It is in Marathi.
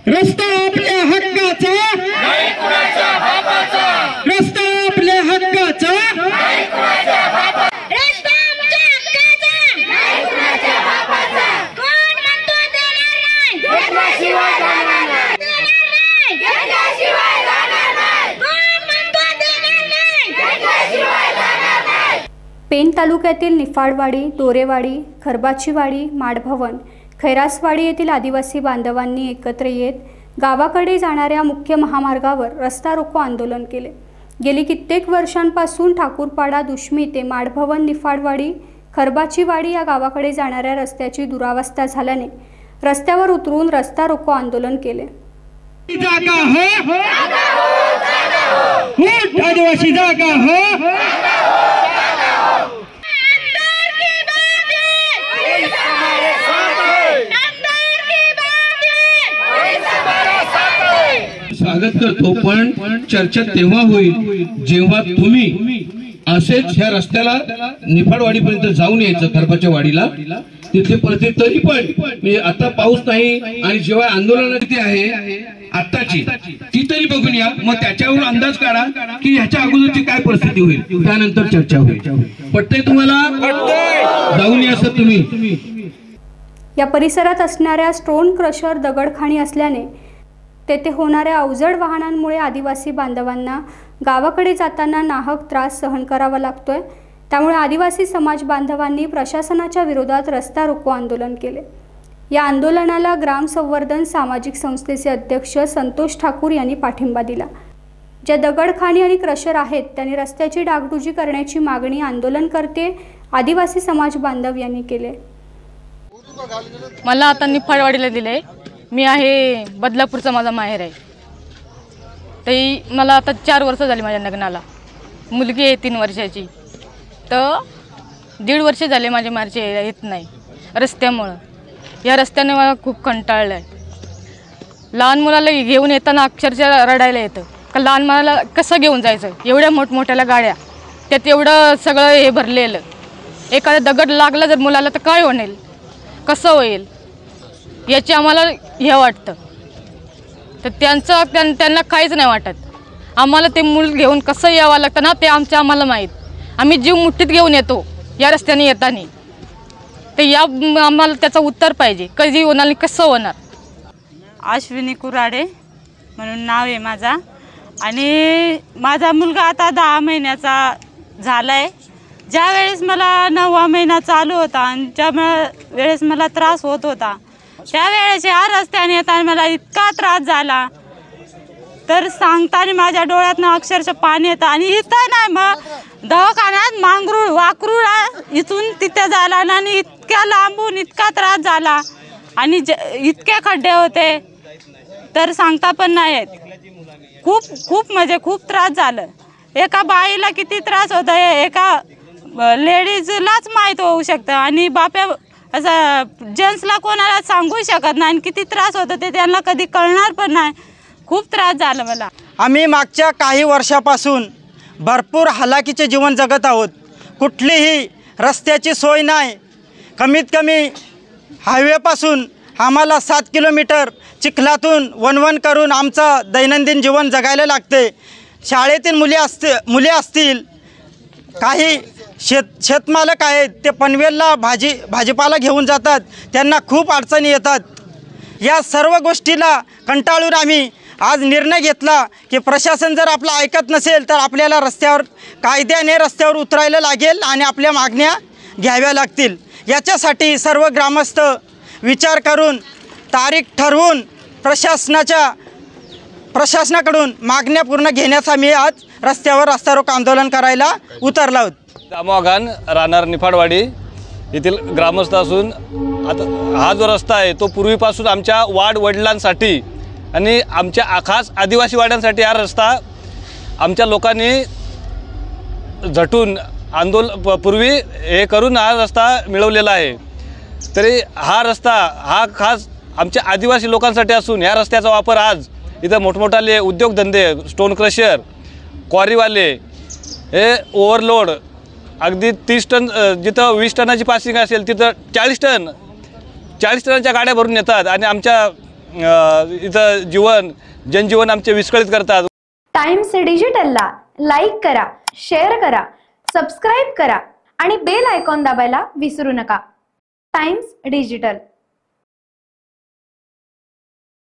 रस्ता आपल्या हक्काचा नाही कुणाच्या बापाचा, रस्ता आपल्या हक्काचा नाही कुणाच्या बापाचा, रस्ता आमच्या हक्काचा नाही कुणाच्या बापाचा, कोण म्हणतो देणार नाही, घेतल्याशिवाय जाणार नाही, देणार नाही, घेतल्याशिवाय जाणार नाही, कोण म्हणतो देणार नाही, घेतल्याशिवाय जाणार नाही। पेण तालुक्यातील निफाडवाडी, दोरेवाडी, खरबाचीवाडी, माडभवन, खैरासवाडी येथील आदिवासी बांधवांनी एकत्र येत गावाकडे जाणाऱ्या मुख्य महामार्गावर रस्ता रोको आंदोलन केले। गेली कित्येक वर्षांपासून ठाकूरपाडा, दुष्मी ते माडभवन, निफाडवाडी, खरबाचीवाडी या गावाकडे जाणाऱ्या रस्त्याची दुरावस्था झाल्याने रस्त्यावर उतरून रस्ता रोको आंदोलन केले। जागा हो, आदिवासी जागा हो, स्वागत करतो। पण चर्चा तेव्हा होईल जेव्हा तुम्ही असेच ह्या रस्त्याला निफाडवाडीपर्यंत जाऊन यायचं, खरबाच्या वाडीला, तिथे परत तरी पण म्हणजे आता पाऊस नाही आणि जेव्हा आंदोलन तिथे आहे आत्ताची ती तरी बघून या, मग त्याच्यावर अंदाज काढा की ह्याच्या अगोदरची काय परिस्थिती होईल, त्यानंतर चर्चा होईल। पटतंय तुम्हाला? जाऊन या सर तुम्ही। या परिसरात असणाऱ्या स्टोन क्रशर, दगडखाणी असल्याने तेथे होणाऱ्या अवजड वाहनांमुळे आदिवासी बांधवांना गावाकडे जाताना नाहक त्रास सहन करावा लागतोय। त्यामुळे आदिवासी समाज बांधवांनी प्रशासनाच्या विरोधात रस्ता रोको आंदोलन केले। या आंदोलनाला ग्राम संवर्धन सामाजिक संस्थेचे अध्यक्ष संतोष ठाकूर यांनी पाठिंबा दिला। ज्या दगडखाणी आणि क्रशर आहेत त्यांनी रस्त्याची डागडुजी करण्याची मागणी आंदोलनकर्ते आदिवासी समाज बांधव यांनी केले। मला आता निफाडवाडीला दिले, मी आहे बदलापूरचा, माझा माहेर आहे। ते मला आता 4 वर्ष झाली माझ्या लग्नाला, मुलगी आहे 3 वर्षाची, तर 1.5 वर्ष झाले माझ्या माहेरचे येत नाही रस्त्यामुळं। या रस्त्याने मला खूप कंटाळलं आहे। लहान मुलाला घेऊन येताना अक्षरशः रडायला येतं का लहान मुलाला कसं घेऊन जायचं, एवढ्या मोठमोठ्याला गाड्या, त्यात एवढं सगळं हे भरलेलं, एखादा दगड लागला जर मुलाला तर काय होईल, कसं होईल याची आम्हाला हे वाटतं। तर त्यांना काहीच नाही वाटत। आम्हाला ते मूल घेऊन कसं यावं लागतं ना ते आम्हाला माहीत। आम्ही जीव मुठ्ठीत घेऊन येतो या रस्त्याने येताना, ते या आम्हाला त्याचं उत्तर पाहिजे, कधी होणार आणि कसं होणार। अश्विनी कुराडे म्हणून नाव आहे माझा, आणि माझा मुलगा आता 10 महिन्याचा झाला आहे। ज्या वेळेस मला 9वा महिना चालू होता आणि ज्या वेळेस मला त्रास होत होता त्यावेळेस या रस्त्याने येताना मला इतका त्रास झाला तर सांगताना माझ्या डोळ्यातनं अक्षरशः पाणी येतं। आणि इथं नाही मग दवाखान्यात मांगरूळ वाकरूळा इथून तिथे झाला ना, आणि इतक्या लांबून इतका त्रास झाला आणि इतके खड्डे होते तर सांगता पण नाही येत। खूप म्हणजे खूप त्रास झालं। एका बाईला किती त्रास होता हे एका लेडीजलाच माहीत होऊ शकतं, आणि बाप्या असं जेंट्सला कोणाला सांगू शकत नाही, आणि किती त्रास होतो ते त्यांना कधी कळणार पण नाही। खूप त्रास झाला मला। आम्ही मागच्या काही वर्षापासून भरपूर हालाकीचे जीवन जगत आहोत। कुठलीही रस्त्याची सोय नाही। कमीत कमी हायवेपासून आम्हाला 7 किलोमीटर चिखलातून वणवण करून आमचं दैनंदिन जीवन जगायला लागते। शाळेतील मुले असतील, काही शेतमालक आहेत ते पनवेलला भाजीपाला घेऊन जातात, त्यांना खूप अडचणी येतात। या सर्व गोष्टीला कंटाळून आम्ही आज निर्णय घेतला की प्रशासन जर आपलं ऐकत नसेल तर आपल्याला कायद्याने रस्त्यावर उतरायला लागेल आणि आपल्या मागण्या घ्याव्या लागतील। याच्यासाठी सर्व ग्रामस्थ विचार करून तारीख ठरवून प्रशासनाकडून मागण्या पूर्ण घेण्यास आम्ही आज रस्त्यावर रस्ता रोको आंदोलन करायला उतरलो आहोत। दामोगान राहणार निफाडवाडी येथील ग्रामस्थ असून आता हा जो रस्ता आहे तो पूर्वीपासून आमच्या वडिलांसाठी आणि आमच्या खास आदिवासी वाड्यांसाठी हा रस्ता आमच्या लोकांनी झटून पूर्वी हे करून हा रस्ता मिळवलेला आहे। तरी हा रस्ता हा खास आमच्या आदिवासी लोकांसाठी असून या रस्त्याचा वापर आज इथं मोठमोठाले उद्योगधंदे, स्टोन क्रशर, क्वारीवाले, हे ओव्हरलोड अगदी 30 टन जिथं 20 टनाची पासिंग असेल तिथं 40 टनाच्या गाड्या भरून येतात आणि आमच्या इथं जनजीवन आमचे विस्कळीत करतात. टाइम्स डिजिटलला लाईक करा, शेअर करा, सबस्क्राईब करा आणि बेल आयकॉन दाबायला विसरू नका. Times digital.